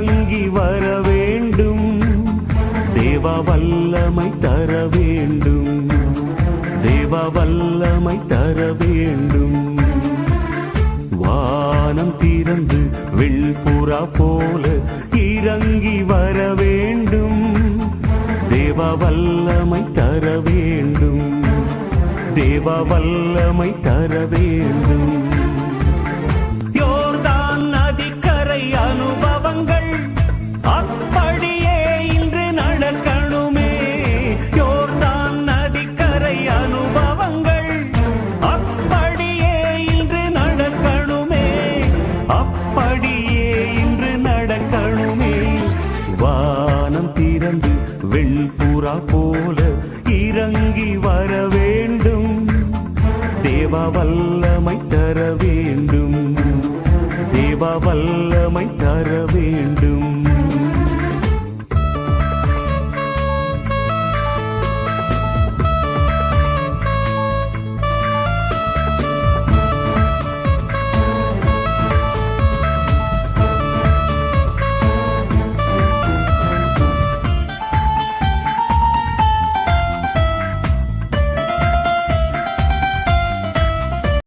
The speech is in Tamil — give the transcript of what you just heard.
இறங்கி வர வேண்டும். தேவ வல்லமை தர வேண்டும். தேவ வல்லமை தர வேண்டும். வானம் திறந்து வெண்புறா போல இறங்கி வர வேண்டும். தேவ வல்லமை தர வேண்டும். தேவ வல்லமை தர வேண்டும். யோர்தான் நதிக்கரை அனுபவங்கள் அப்படியே இன்று நடக்கணுமே. யோர்தான் நதிக்கரை அனுபவங்கள் அப்படியே இன்று நடக்கணுமே. அப்படியே இன்று நடக்கணுமே. வானம் திறந்து வெண்புறா போல இறங்கி வர வேண்டும். தேவ வல்லமை தர வேண்டும். தேவ வல்லமை தர வேண்டும்.